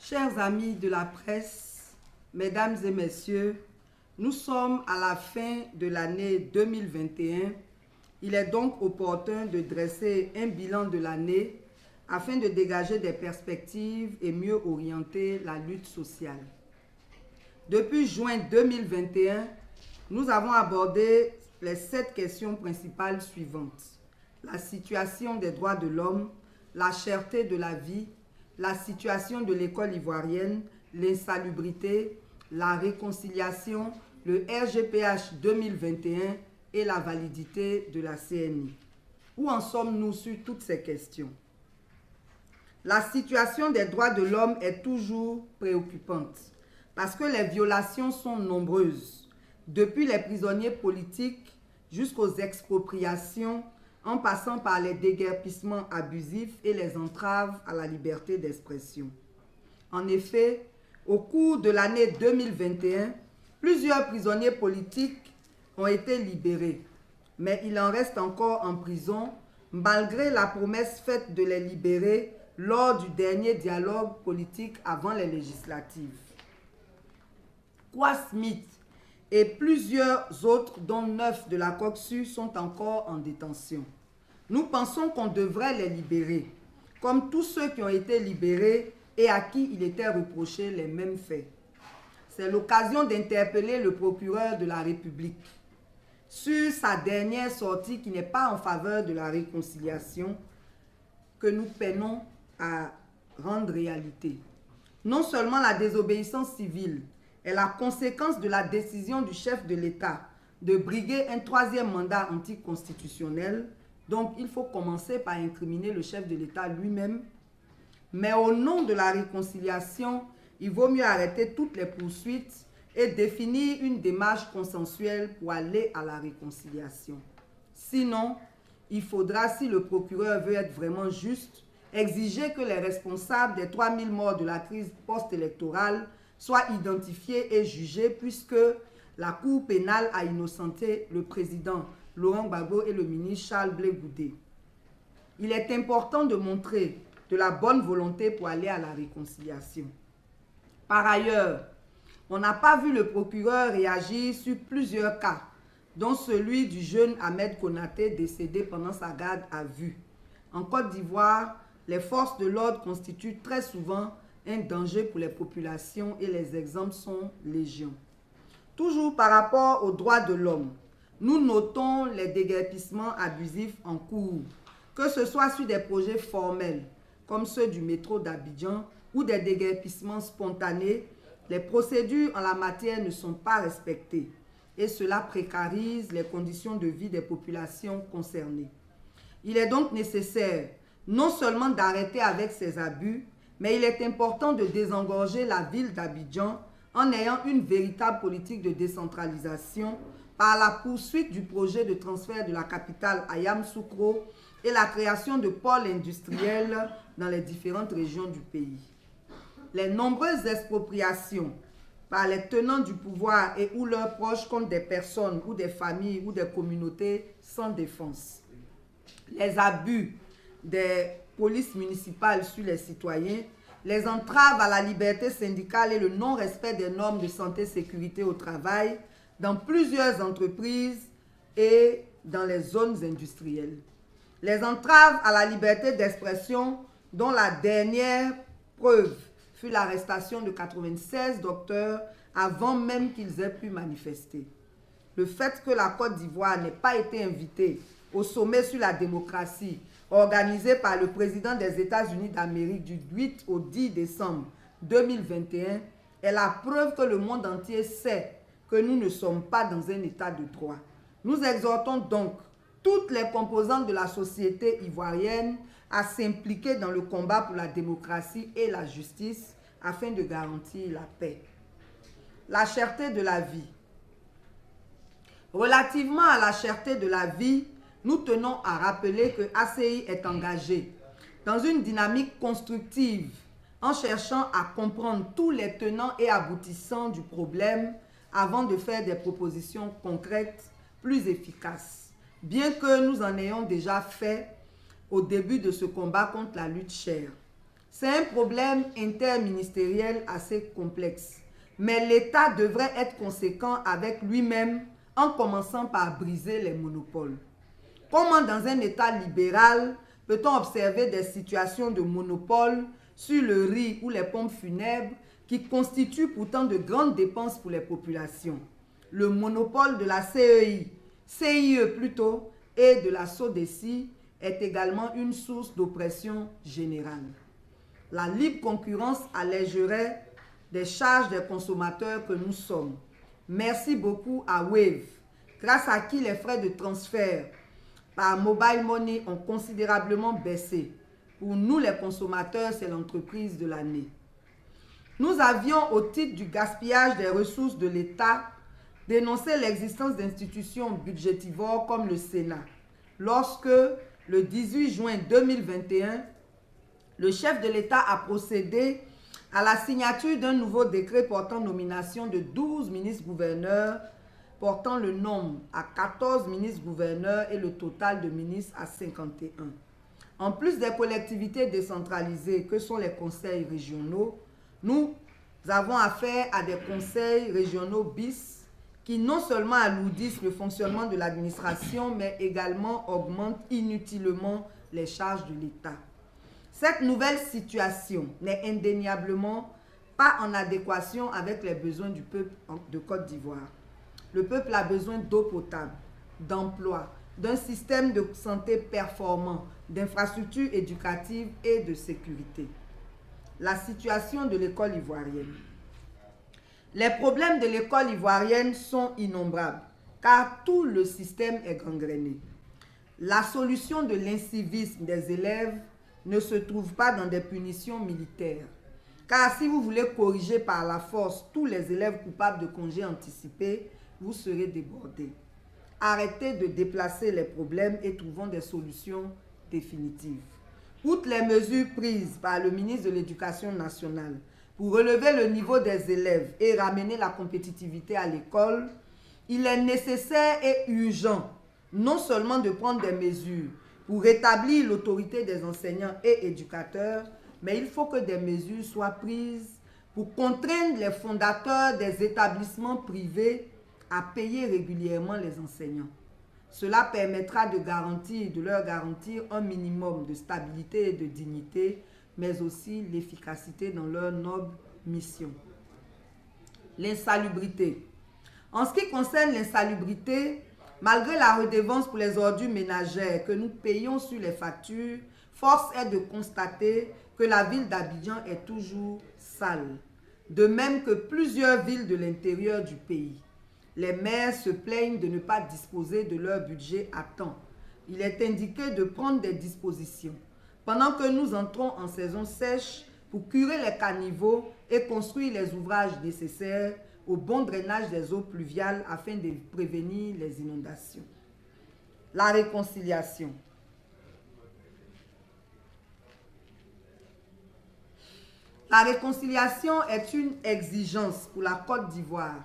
Chers amis de la presse, mesdames et messieurs, nous sommes à la fin de l'année 2021. Il est donc opportun de dresser un bilan de l'année afin de dégager des perspectives et mieux orienter la lutte sociale. Depuis juin 2021, nous avons abordé les 7 questions principales suivantes. La situation des droits de l'homme, la cherté de la vie, la situation de l'école ivoirienne, l'insalubrité, la réconciliation, le RGPH 2021 et la validité de la CNI. Où en sommes-nous sur toutes ces questions? La situation des droits de l'homme est toujours préoccupante parce que les violations sont nombreuses, depuis les prisonniers politiques jusqu'aux expropriations, en passant par les déguerpissements abusifs et les entraves à la liberté d'expression. En effet, au cours de l'année 2021, plusieurs prisonniers politiques ont été libérés, mais il en reste encore en prison malgré la promesse faite de les libérer lors du dernier dialogue politique avant les législatives. Kwame Smith et plusieurs autres, dont 9 de la COCSU, sont encore en détention. Nous pensons qu'on devrait les libérer, comme tous ceux qui ont été libérés et à qui il était reproché les mêmes faits. C'est l'occasion d'interpeller le procureur de la République sur sa dernière sortie qui n'est pas en faveur de la réconciliation que nous peinons à rendre réalité. Non seulement la désobéissance civile est la conséquence de la décision du chef de l'État de briguer un 3e mandat anticonstitutionnel, donc il faut commencer par incriminer le chef de l'État lui-même. Mais au nom de la réconciliation, il vaut mieux arrêter toutes les poursuites et définir une démarche consensuelle pour aller à la réconciliation. Sinon, il faudra, si le procureur veut être vraiment juste, exiger que les responsables des 3000 morts de la crise post-électorale soient identifiés et jugés, puisque la Cour pénale a innocenté le président Laurent Gbagbo et le ministre Charles Blé Goudé. Il est important de montrer de la bonne volonté pour aller à la réconciliation. Par ailleurs, on n'a pas vu le procureur réagir sur plusieurs cas, dont celui du jeune Ahmed Konaté décédé pendant sa garde à vue. En Côte d'Ivoire, les forces de l'ordre constituent très souvent un danger pour les populations et les exemples sont légion. Toujours par rapport aux droits de l'homme, nous notons les déguerpissements abusifs en cours, que ce soit sur des projets formels, comme ceux du métro d'Abidjan, ou des déguerpissements spontanés. Les procédures en la matière ne sont pas respectées et cela précarise les conditions de vie des populations concernées. Il est donc nécessaire non seulement d'arrêter avec ces abus, mais il est important de désengorger la ville d'Abidjan en ayant une véritable politique de décentralisation par la poursuite du projet de transfert de la capitale à Yamoussoukro et la création de pôles industriels dans les différentes régions du pays. Les nombreuses expropriations par les tenants du pouvoir et ou leurs proches contre des personnes ou des familles ou des communautés sans défense. Les abus des polices municipales sur les citoyens, les entraves à la liberté syndicale et le non-respect des normes de santé et sécurité au travail dans plusieurs entreprises et dans les zones industrielles. Les entraves à la liberté d'expression, dont la dernière preuve fut l'arrestation de 96 docteurs avant même qu'ils aient pu manifester. Le fait que la Côte d'Ivoire n'ait pas été invitée au sommet sur la démocratie organisé par le président des États-Unis d'Amérique du 8 au 10 décembre 2021 est la preuve que le monde entier sait que nous ne sommes pas dans un état de droit. Nous exhortons donc toutes les composantes de la société ivoirienne à s'impliquer dans le combat pour la démocratie et la justice afin de garantir la paix. La cherté de la vie. Relativement à la cherté de la vie, nous tenons à rappeler que ACI est engagé dans une dynamique constructive en cherchant à comprendre tous les tenants et aboutissants du problème avant de faire des propositions concrètes plus efficaces, bien que nous en ayons déjà fait au début de ce combat contre la lutte chère. C'est un problème interministériel assez complexe. Mais l'État devrait être conséquent avec lui-même en commençant par briser les monopoles. Comment dans un État libéral peut-on observer des situations de monopole sur le riz ou les pompes funèbres qui constituent pourtant de grandes dépenses pour les populations? Le monopole de la CIE plutôt, et de la SODECI est également une source d'oppression générale. La libre concurrence allégerait des charges des consommateurs que nous sommes. Merci beaucoup à Wave, grâce à qui les frais de transfert par mobile money ont considérablement baissé. Pour nous les consommateurs, c'est l'entreprise de l'année. Nous avions, au titre du gaspillage des ressources de l'État, dénoncé l'existence d'institutions budgétivores comme le Sénat, lorsque, le 18 juin 2021, le chef de l'État a procédé à la signature d'un nouveau décret portant nomination de 12 ministres-gouverneurs, portant le nombre à 14 ministres-gouverneurs et le total de ministres à 51. En plus des collectivités décentralisées que sont les conseils régionaux, nous avons affaire à des conseils régionaux bis qui non seulement alourdissent le fonctionnement de l'administration, mais également augmentent inutilement les charges de l'État. Cette nouvelle situation n'est indéniablement pas en adéquation avec les besoins du peuple de Côte d'Ivoire. Le peuple a besoin d'eau potable, d'emploi, d'un système de santé performant, d'infrastructures éducatives et de sécurité. La situation de l'école ivoirienne. Les problèmes de l'école ivoirienne sont innombrables, car tout le système est gangréné. La solution de l'incivisme des élèves ne se trouve pas dans des punitions militaires. Car si vous voulez corriger par la force tous les élèves coupables de congés anticipés, vous serez débordés. Arrêtez de déplacer les problèmes et trouvons des solutions définitives. Outre les mesures prises par le ministre de l'Éducation nationale pour relever le niveau des élèves et ramener la compétitivité à l'école, il est nécessaire et urgent non seulement de prendre des mesures pour rétablir l'autorité des enseignants et éducateurs, mais il faut que des mesures soient prises pour contraindre les fondateurs des établissements privés à payer régulièrement les enseignants. Cela permettra de leur garantir un minimum de stabilité et de dignité, mais aussi l'efficacité dans leur noble mission. L'insalubrité. En ce qui concerne l'insalubrité, malgré la redevance pour les ordures ménagères que nous payons sur les factures, force est de constater que la ville d'Abidjan est toujours sale, de même que plusieurs villes de l'intérieur du pays. Les maires se plaignent de ne pas disposer de leur budget à temps. Il est indiqué de prendre des dispositions, pendant que nous entrons en saison sèche, pour curer les caniveaux et construire les ouvrages nécessaires au bon drainage des eaux pluviales afin de prévenir les inondations. La réconciliation. La réconciliation est une exigence pour la Côte d'Ivoire.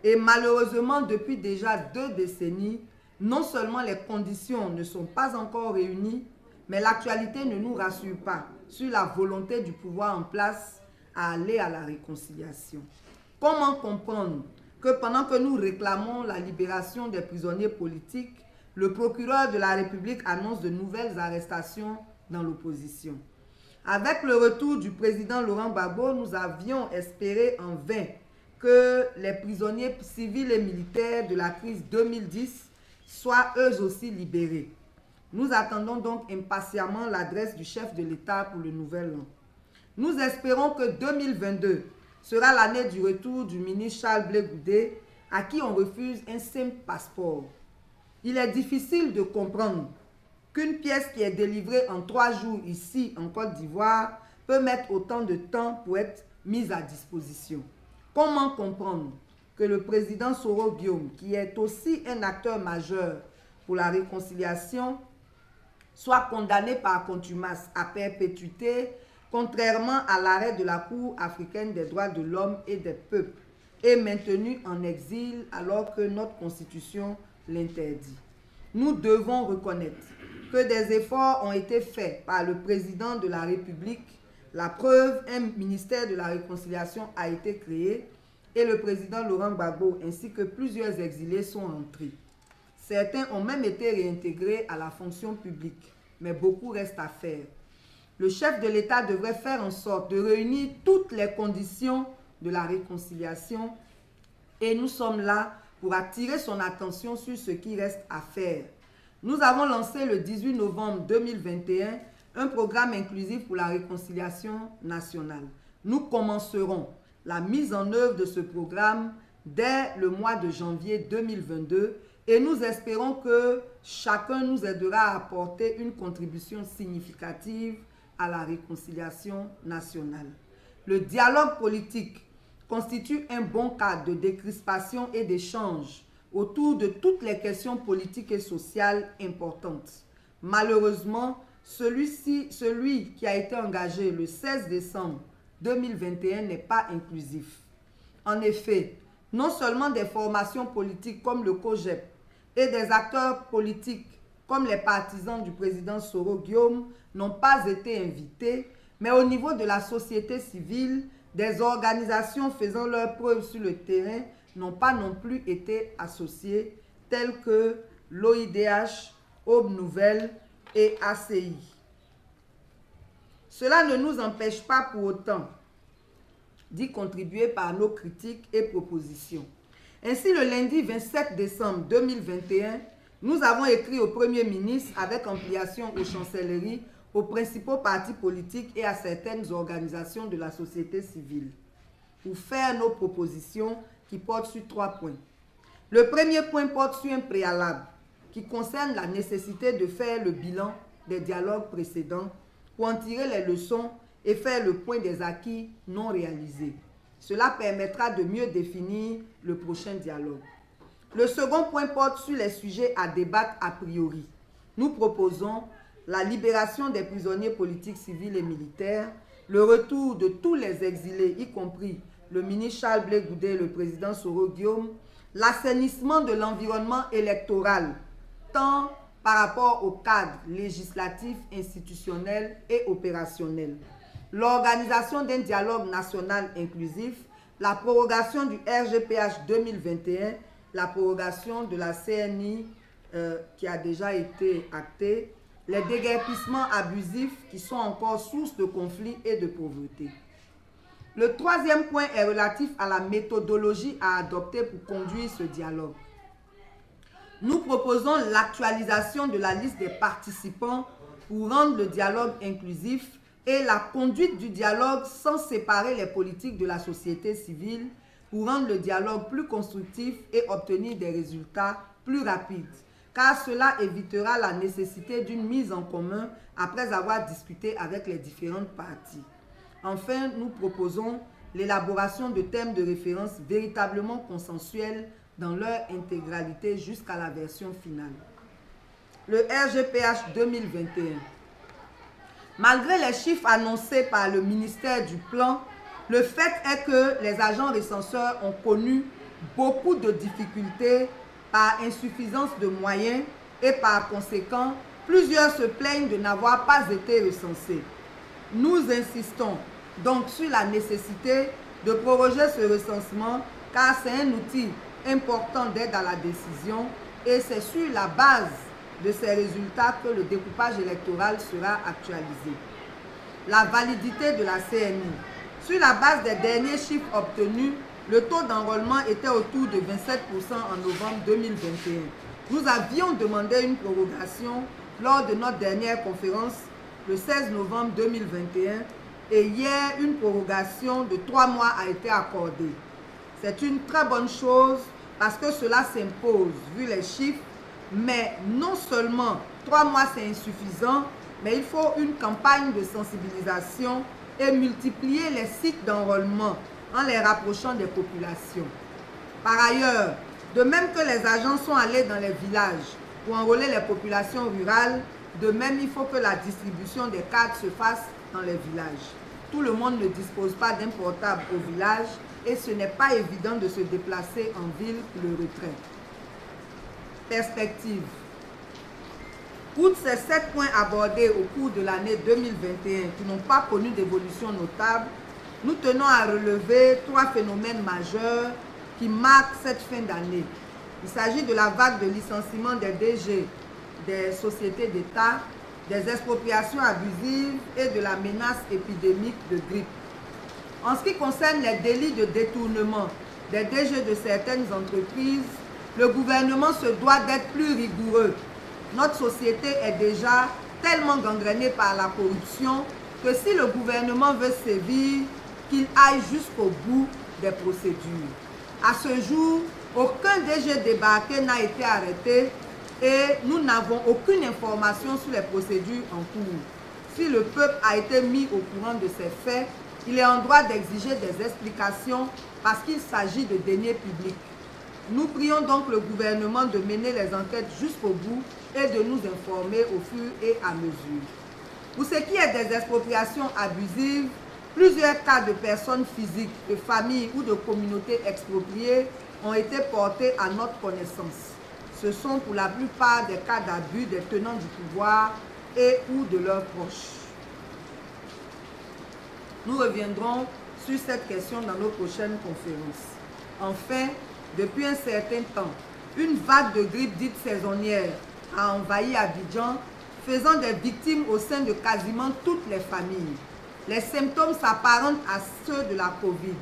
Et malheureusement, depuis déjà 2 décennies, non seulement les conditions ne sont pas encore réunies, mais l'actualité ne nous rassure pas sur la volonté du pouvoir en place à aller à la réconciliation. Comment comprendre que pendant que nous réclamons la libération des prisonniers politiques, le procureur de la République annonce de nouvelles arrestations dans l'opposition? Avec le retour du président Laurent Gbagbo, nous avions espéré en vain que les prisonniers civils et militaires de la crise 2010 soient eux aussi libérés. Nous attendons donc impatiemment l'adresse du chef de l'État pour le nouvel an. Nous espérons que 2022 sera l'année du retour du ministre Charles Blé Goudé, à qui on refuse un simple passeport. Il est difficile de comprendre qu'une pièce qui est délivrée en 3 jours ici en Côte d'Ivoire peut mettre autant de temps pour être mise à disposition. Comment comprendre que le président Soro Guillaume, qui est aussi un acteur majeur pour la réconciliation, soit condamné par contumace à perpétuité, contrairement à l'arrêt de la Cour africaine des droits de l'homme et des peuples, et maintenu en exil alors que notre constitution l'interdit? Nous devons reconnaître que des efforts ont été faits par le président de la République, La preuve, un ministère de la Réconciliation a été créé et le président Laurent Gbagbo ainsi que plusieurs exilés sont entrés. Certains ont même été réintégrés à la fonction publique, mais beaucoup reste à faire. Le chef de l'État devrait faire en sorte de réunir toutes les conditions de la réconciliation et nous sommes là pour attirer son attention sur ce qui reste à faire. Nous avons lancé le 18 novembre 2021 un programme inclusif pour la réconciliation nationale. Nous commencerons la mise en œuvre de ce programme dès le mois de janvier 2022 et nous espérons que chacun nous aidera à apporter une contribution significative à la réconciliation nationale. Le dialogue politique constitue un bon cadre de décrispation et d'échange autour de toutes les questions politiques et sociales importantes. Malheureusement, celui qui a été engagé le 16 décembre 2021 n'est pas inclusif. En effet, non seulement des formations politiques comme le COJEP et des acteurs politiques comme les partisans du président Soro Guillaume n'ont pas été invités, mais au niveau de la société civile, des organisations faisant leurs preuves sur le terrain n'ont pas non plus été associées, telles que l'OIDH, Aube Nouvelle et ACI. Cela ne nous empêche pas pour autant d'y contribuer par nos critiques et propositions. Ainsi, le lundi 27 décembre 2021, nous avons écrit au Premier ministre avec ampliation aux chancelleries, aux principaux partis politiques et à certaines organisations de la société civile pour faire nos propositions qui portent sur 3 points. Le premier point porte sur un préalable qui concerne la nécessité de faire le bilan des dialogues précédents pour en tirer les leçons et faire le point des acquis non réalisés. Cela permettra de mieux définir le prochain dialogue. Le second point porte sur les sujets à débattre a priori. Nous proposons la libération des prisonniers politiques, civils et militaires, le retour de tous les exilés, y compris le ministre Charles Blé Goudé et le président Soro Guillaume, l'assainissement de l'environnement électoral, tant par rapport au cadre législatif, institutionnel et opérationnel, l'organisation d'un dialogue national inclusif, la prorogation du RGPH 2021, la prorogation de la CNI qui a déjà été actée, les déguerpissements abusifs qui sont encore source de conflits et de pauvreté. Le troisième point est relatif à la méthodologie à adopter pour conduire ce dialogue. Nous proposons l'actualisation de la liste des participants pour rendre le dialogue inclusif et la conduite du dialogue sans séparer les politiques de la société civile pour rendre le dialogue plus constructif et obtenir des résultats plus rapides, car cela évitera la nécessité d'une mise en commun après avoir discuté avec les différentes parties. Enfin, nous proposons l'élaboration de thèmes de référence véritablement consensuels dans leur intégralité jusqu'à la version finale. Le RGPH 2021. Malgré les chiffres annoncés par le ministère du Plan, le fait est que les agents recenseurs ont connu beaucoup de difficultés par insuffisance de moyens et par conséquent, plusieurs se plaignent de n'avoir pas été recensés. Nous insistons donc sur la nécessité de proroger ce recensement car c'est un outil important d'aide à la décision et c'est sur la base de ces résultats que le découpage électoral sera actualisé. La validité de la CNI. Sur la base des derniers chiffres obtenus, le taux d'enrôlement était autour de 27% en novembre 2021. Nous avions demandé une prorogation lors de notre dernière conférence le 16 novembre 2021 et hier, une prorogation de 3 mois a été accordée. C'est une très bonne chose parce que cela s'impose vu les chiffres, mais non seulement 3 mois c'est insuffisant, mais il faut une campagne de sensibilisation et multiplier les sites d'enrôlement en les rapprochant des populations. Par ailleurs, de même que les agents sont allés dans les villages pour enrôler les populations rurales, de même il faut que la distribution des cartes se fasse dans les villages. Tout le monde ne dispose pas d'un portable au village et ce n'est pas évident de se déplacer en ville pour le retrait. Perspective. Outre ces 7 points abordés au cours de l'année 2021 qui n'ont pas connu d'évolution notable, nous tenons à relever 3 phénomènes majeurs qui marquent cette fin d'année. Il s'agit de la vague de licenciement des DG des sociétés d'État, des expropriations abusives et de la menace épidémique de grippe. En ce qui concerne les délits de détournement des DG de certaines entreprises, le gouvernement se doit d'être plus rigoureux. Notre société est déjà tellement gangrénée par la corruption que si le gouvernement veut sévir, qu'il aille jusqu'au bout des procédures. À ce jour, aucun DG débarqué n'a été arrêté et nous n'avons aucune information sur les procédures en cours. Si le peuple a été mis au courant de ces faits, il est en droit d'exiger des explications parce qu'il s'agit de deniers publics. Nous prions donc le gouvernement de mener les enquêtes jusqu'au bout et de nous informer au fur et à mesure. Pour ce qui est des expropriations abusives, plusieurs cas de personnes physiques, de familles ou de communautés expropriées ont été portés à notre connaissance. Ce sont pour la plupart des cas d'abus des tenants du pouvoir et ou de leurs proches. Nous reviendrons sur cette question dans nos prochaines conférences. Enfin, depuis un certain temps, une vague de grippe dite saisonnière a envahi Abidjan, faisant des victimes au sein de quasiment toutes les familles. Les symptômes s'apparentent à ceux de la Covid.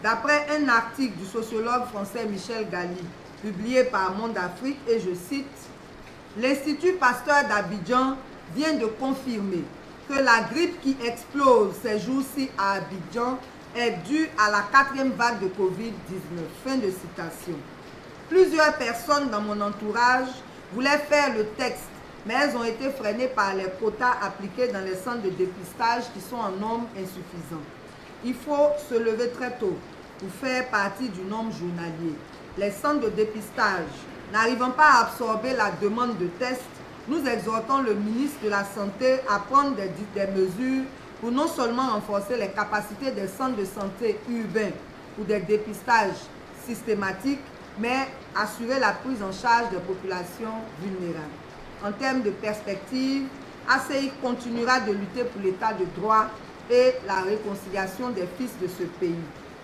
D'après un article du sociologue français Michel Gali, publié par Monde Afrique, et je cite, « L'Institut Pasteur d'Abidjan vient de confirmer que la grippe qui explose ces jours-ci à Abidjan est due à la 4e vague de Covid-19. » Fin de citation. Plusieurs personnes dans mon entourage voulaient faire le texte, mais elles ont été freinées par les quotas appliqués dans les centres de dépistage qui sont en nombre insuffisant. Il faut se lever très tôt pour faire partie du nombre journalier. Les centres de dépistage n'arrivant pas à absorber la demande de tests, nous exhortons le ministre de la Santé à prendre des mesures pour non seulement renforcer les capacités des centres de santé urbains pour des dépistages systématiques, mais assurer la prise en charge des populations vulnérables. En termes de perspective, ACI continuera de lutter pour l'état de droit et la réconciliation des fils de ce pays.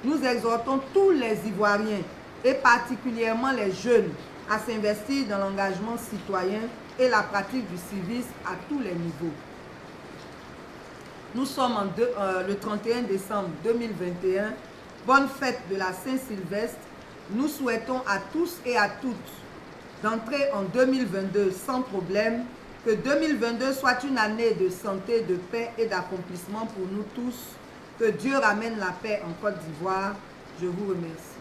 Nous exhortons tous les Ivoiriens, et particulièrement les jeunes, à s'investir dans l'engagement citoyen et la pratique du civisme à tous les niveaux. Nous sommes le 31 décembre 2021. Bonne fête de la Saint-Sylvestre. Nous souhaitons à tous et à toutes d'entrer en 2022 sans problème, que 2022 soit une année de santé, de paix et d'accomplissement pour nous tous. Que Dieu ramène la paix en Côte d'Ivoire. Je vous remercie.